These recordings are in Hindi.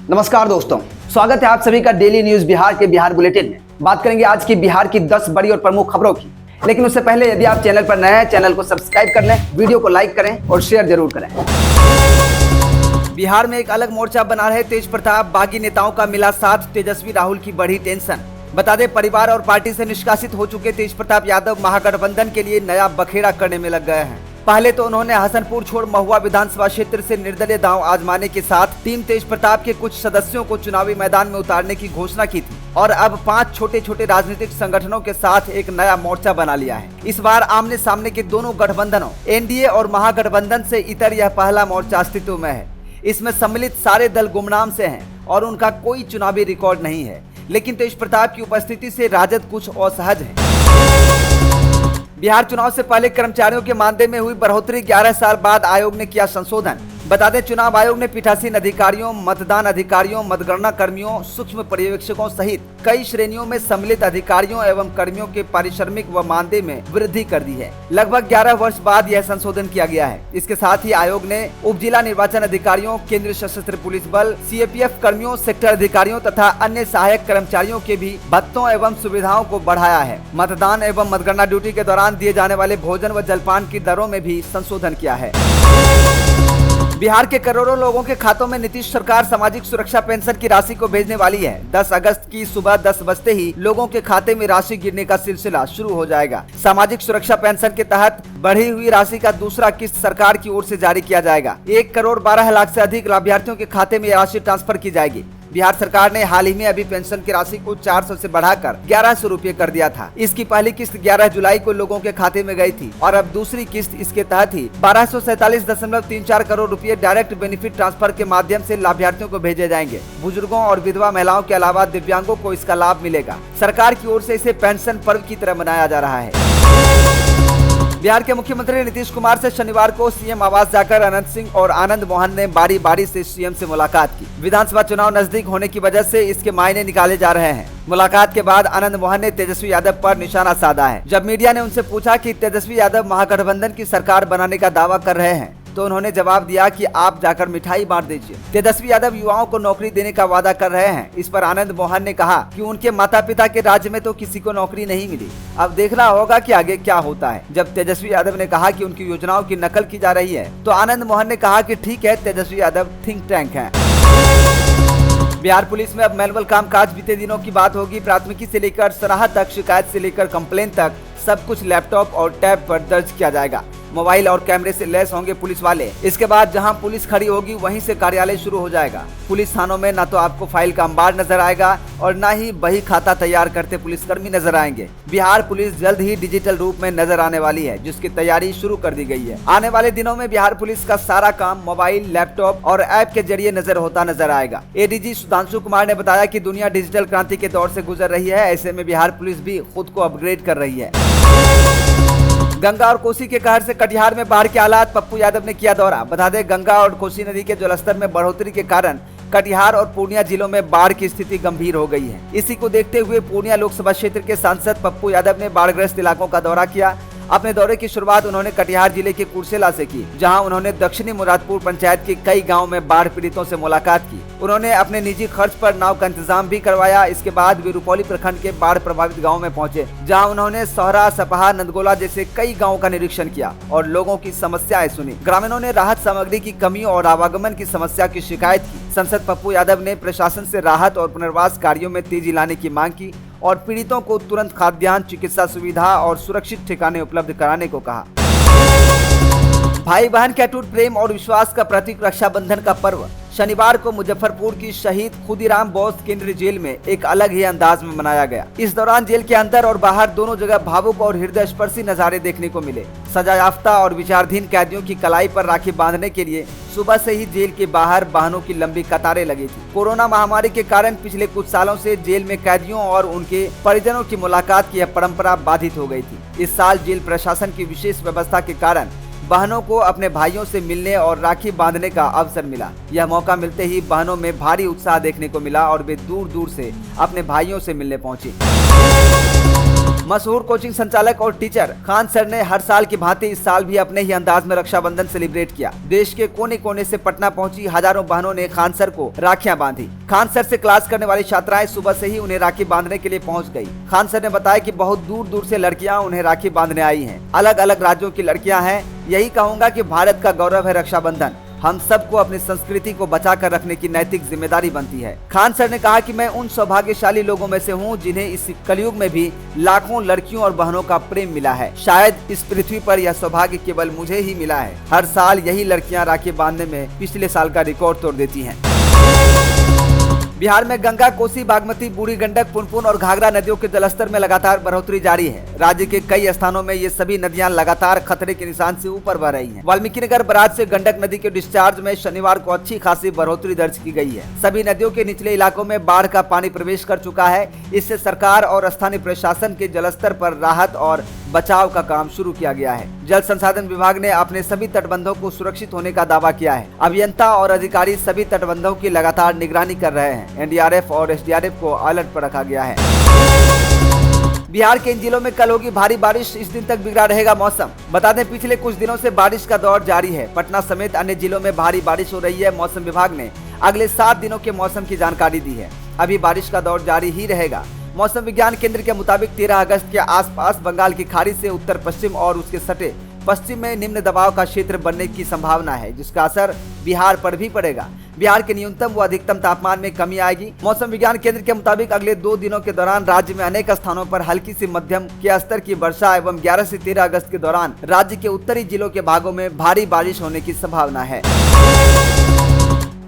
नमस्कार दोस्तों, स्वागत है आप सभी का डेली न्यूज बिहार के बिहार बुलेटिन में। बात करेंगे आज की बिहार की 10 बड़ी और प्रमुख खबरों की। लेकिन उससे पहले यदि आप चैनल पर नए हैं, चैनल को सब्सक्राइब कर लें, वीडियो को लाइक करें और शेयर जरूर करें। बिहार में एक अलग मोर्चा बना रहे तेज प्रताप, बागी नेताओं का मिला साथ, तेजस्वी राहुल की बढ़ी टेंशन। बता दें, परिवार और पार्टी से निष्कासित हो चुके तेज प्रताप यादव महागठबंधन के लिए नया बखेड़ा करने में लग गए हैं। पहले तो उन्होंने हसनपुर छोड़ महुआ विधानसभा क्षेत्र से निर्दलीय दांव आजमाने के साथ टीम तेज प्रताप के कुछ सदस्यों को चुनावी मैदान में उतारने की घोषणा की थी और अब 5 छोटे छोटे राजनीतिक संगठनों के साथ एक नया मोर्चा बना लिया है। इस बार आमने सामने के दोनों गठबंधनों एनडीए और महागठबंधन से इतर यह पहला मोर्चा अस्तित्व में है। इसमें सम्मिलित सारे दल गुमनाम से हैं और उनका कोई चुनावी रिकॉर्ड नहीं है, लेकिन तेज प्रताप की उपस्थिति से राजद कुछ असहज है। बिहार चुनाव से पहले कर्मचारियों के मानदेय में हुई बढ़ोतरी, 11 साल बाद आयोग ने किया संशोधन। बता दें, चुनाव आयोग ने पीठासीन अधिकारियों, मतदान अधिकारियों, मतगणना कर्मियों, सूक्ष्म पर्यवेक्षकों सहित कई श्रेणियों में सम्मिलित अधिकारियों एवं कर्मियों के पारिश्रमिक व मानदेय में वृद्धि कर दी है। लगभग 11 वर्ष बाद यह संशोधन किया गया है। इसके साथ ही आयोग ने उप जिला निर्वाचन अधिकारियों, केंद्रीय सशस्त्र पुलिस बल, सीएपीएफ कर्मियों, सेक्टर अधिकारियों तथा अन्य सहायक कर्मचारियों के भी भत्तों एवं सुविधाओं को बढ़ाया है। मतदान एवं मतगणना ड्यूटी के दौरान दिए जाने वाले भोजन व जलपान की दरों में भी संशोधन किया है। बिहार के करोड़ों लोगों के खातों में नीतीश सरकार सामाजिक सुरक्षा पेंशन की राशि को भेजने वाली है। 10 अगस्त की सुबह 10 बजते ही लोगों के खाते में राशि गिरने का सिलसिला शुरू हो जाएगा। सामाजिक सुरक्षा पेंशन के तहत बढ़ी हुई राशि का दूसरा किस्त सरकार की ओर से जारी किया जाएगा। 1 करोड़ 12 लाख से अधिक लाभार्थियों के खाते में राशि ट्रांसफर की जाएगी। बिहार सरकार ने हाल ही में अभी पेंशन की राशि को 400 से बढ़ाकर 1100 रुपए कर दिया था। इसकी पहली किस्त 11 जुलाई को लोगों के खाते में गई थी और अब दूसरी किस्त इसके तहत ही 1247.34 करोड़ रुपए डायरेक्ट बेनिफिट ट्रांसफर के माध्यम से लाभार्थियों को भेजे जाएंगे। बुजुर्गों और विधवा महिलाओं के अलावा दिव्यांगों को इसका लाभ मिलेगा। सरकार की ओर से इसे पेंशन पर्व की तरह मनाया जा रहा है। बिहार के मुख्यमंत्री नीतीश कुमार से शनिवार को सीएम आवास जाकर अनंत सिंह और आनंद मोहन ने बारी बारी से सीएम से मुलाकात की। विधानसभा चुनाव नजदीक होने की वजह से इसके मायने निकाले जा रहे हैं। मुलाकात के बाद आनंद मोहन ने तेजस्वी यादव पर निशाना साधा है। जब मीडिया ने उनसे पूछा कि तेजस्वी यादव महागठबंधन की सरकार बनाने का दावा कर रहे हैं, तो उन्होंने जवाब दिया कि आप जाकर मिठाई बांट दीजिए। तेजस्वी यादव युवाओं को नौकरी देने का वादा कर रहे हैं। इस पर आनंद मोहन ने कहा कि उनके माता पिता के राज्य में तो किसी को नौकरी नहीं मिली। अब देखना होगा कि आगे क्या होता है। जब तेजस्वी यादव ने कहा कि उनकी योजनाओं की नकल की जा रही है, तो आनंद मोहन ने कहा कि ठीक है, तेजस्वी यादव थिंक टैंक है। बिहार पुलिस में अब मैनुअल कामकाज बीते दिनों की बात होगी। प्राथमिकी से लेकर सराहत तक, शिकायत से लेकर कंप्लेन तक सब कुछ लैपटॉप और टैब पर दर्ज किया जाएगा। मोबाइल और कैमरे से लैस होंगे पुलिस वाले। इसके बाद जहां पुलिस खड़ी होगी वहीं से कार्यालय शुरू हो जाएगा। पुलिस थानों में न तो आपको फाइल का अंबार नजर आएगा और न ही बही खाता तैयार करते पुलिसकर्मी नजर आएंगे। बिहार पुलिस जल्द ही डिजिटल रूप में नजर आने वाली है, जिसकी तैयारी शुरू कर दी गई है। आने वाले दिनों में बिहार पुलिस का सारा काम मोबाइल, लैपटॉप और ऐप के जरिए होता नजर आएगा। एडीजी सुधांशु कुमार ने बताया कि दुनिया डिजिटल क्रांति के दौर से गुजर रही है। ऐसे में बिहार पुलिस भी खुद को अपग्रेड कर रही है। गंगा और कोसी के कहर से कटिहार में बाढ़ के हालात, पप्पू यादव ने किया दौरा। बता दें, गंगा और कोसी नदी के जलस्तर में बढ़ोतरी के कारण कटिहार और पूर्णिया जिलों में बाढ़ की स्थिति गंभीर हो गई है। इसी को देखते हुए पूर्णिया लोकसभा क्षेत्र के सांसद पप्पू यादव ने बाढ़ग्रस्त इलाकों का दौरा किया। अपने दौरे की शुरुआत उन्होंने कटिहार जिले के कुर्सेला से की, जहां उन्होंने दक्षिणी मुरादपुर पंचायत के कई गांवों में बाढ़ पीड़ितों से मुलाकात की। उन्होंने अपने निजी खर्च पर नाव का इंतजाम भी करवाया। इसके बाद वे रुपौली प्रखंड के बाढ़ प्रभावित गाँव में पहुंचे, जहां उन्होंने सोहरा, सपहा, नंदगोला जैसे कई गाँवों का निरीक्षण किया और लोगों की समस्याएं सुनी। ग्रामीणों ने राहत सामग्री की कमी और आवागमन की समस्या की शिकायत की। सांसद पप्पू यादव ने प्रशासन से राहत और पुनर्वास कार्यों में तेजी लाने की मांग की और पीड़ितों को तुरंत खाद्यान्न, चिकित्सा सुविधा और सुरक्षित ठिकाने उपलब्ध कराने को कहा। भाई बहन के अटूट प्रेम और विश्वास का प्रतीक रक्षाबंधन का पर्व शनिवार को मुजफ्फरपुर की शहीद खुदीराम बोस केंद्रीय जेल में एक अलग ही अंदाज में मनाया गया। इस दौरान जेल के अंदर और बाहर दोनों जगह भावुक और हृदय स्पर्शी नजारे देखने को मिले। सजायाफ्ता और विचाराधीन कैदियों की कलाई पर राखी बांधने के लिए सुबह से ही जेल के बाहर वाहनों की लंबी कतारें लगी थी। कोरोना महामारी के कारण पिछले कुछ सालों से जेल में कैदियों और उनके परिजनों की मुलाकात की यह परंपरा बाधित हो गई थी। इस साल जेल प्रशासन की विशेष व्यवस्था के कारण बहनों को अपने भाइयों से मिलने और राखी बांधने का अवसर मिला। यह मौका मिलते ही बहनों में भारी उत्साह देखने को मिला और वे दूर दूर से अपने भाइयों से मिलने पहुंची। मशहूर कोचिंग संचालक और टीचर खान सर ने हर साल की भांति इस साल भी अपने ही अंदाज में रक्षाबंधन सेलिब्रेट किया। देश के कोने कोने से पटना पहुंची हजारों बहनों ने खान सर को राखियां बांधी। खान सर से क्लास करने वाली छात्राएं सुबह से ही उन्हें राखी बांधने के लिए पहुंच गई। खान सर ने बताया कि बहुत दूर दूर से लड़कियां उन्हें राखी बांधने आई हैं। अलग अलग राज्यों की लड़कियां हैं। यही कहूंगा कि भारत का गौरव है रक्षाबंधन। हम सबको अपनी संस्कृति को बचा कर रखने की नैतिक जिम्मेदारी बनती है। खान सर ने कहा कि मैं उन सौभाग्यशाली लोगों में से हूं जिन्हें इस कलयुग में भी लाखों लड़कियों और बहनों का प्रेम मिला है। शायद इस पृथ्वी पर यह सौभाग्य केवल मुझे ही मिला है। हर साल यही लड़कियां राखी बांधने में पिछले साल का रिकॉर्ड तोड़ देती हैं। बिहार में गंगा, कोसी, बागमती, बूढ़ी गंडक, पुनपुन और घाघरा नदियों के जलस्तर में लगातार बढ़ोतरी जारी है। राज्य के कई स्थानों में ये सभी नदियां लगातार खतरे के निशान से ऊपर बह रही हैं। वाल्मीकिनगर बराज से गंडक नदी के डिस्चार्ज में शनिवार को अच्छी खासी बढ़ोतरी दर्ज की गई है। सभी नदियों के निचले इलाकों में बाढ़ का पानी प्रवेश कर चुका है। इससे सरकार और स्थानीय प्रशासन के जलस्तर पर राहत और बचाव का काम शुरू किया गया है। जल संसाधन विभाग ने अपने सभी तटबंधों को सुरक्षित होने का दावा किया है। अभियंता और अधिकारी सभी तटबंधों की लगातार निगरानी कर रहे हैं। एनडीआरएफ और एसडीआरएफ को अलर्ट पर रखा गया है। बिहार के इन जिलों में कल होगी भारी बारिश। इस दिन तक बिगड़ा रहेगा मौसम। बता दें, पिछले कुछ दिनों से बारिश का दौर जारी है। पटना समेत अन्य जिलों में भारी बारिश हो रही है। मौसम विभाग ने अगले 7 दिनों के मौसम की जानकारी दी है। अभी बारिश का दौर जारी ही रहेगा। मौसम विज्ञान केंद्र के मुताबिक 13 अगस्त के आसपास बंगाल की खाड़ी से उत्तर पश्चिम और उसके सटे पश्चिम में निम्न दबाव का क्षेत्र बनने की संभावना है, जिसका असर बिहार पर भी पड़ेगा। बिहार के न्यूनतम व अधिकतम तापमान में कमी आएगी। मौसम विज्ञान केंद्र के मुताबिक अगले 2 दिनों के दौरान राज्य में अनेक स्थानों पर हल्की से मध्यम के स्तर की वर्षा एवं 11 से 13 अगस्त के दौरान राज्य के उत्तरी जिलों के भागों में भारी बारिश होने की संभावना है।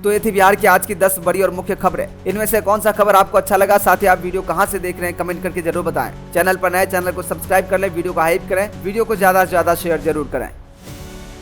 तो ये थी बिहार की आज की 10 बड़ी और मुख्य खबरें। इनमें से कौन सा खबर आपको अच्छा लगा, साथ ही आप वीडियो कहां से देख रहे हैं कमेंट करके जरूर बताएं। चैनल पर नए, चैनल को सब्सक्राइब कर लें, वीडियो को हाइप करें, वीडियो को ज्यादा से ज्यादा शेयर जरूर करें।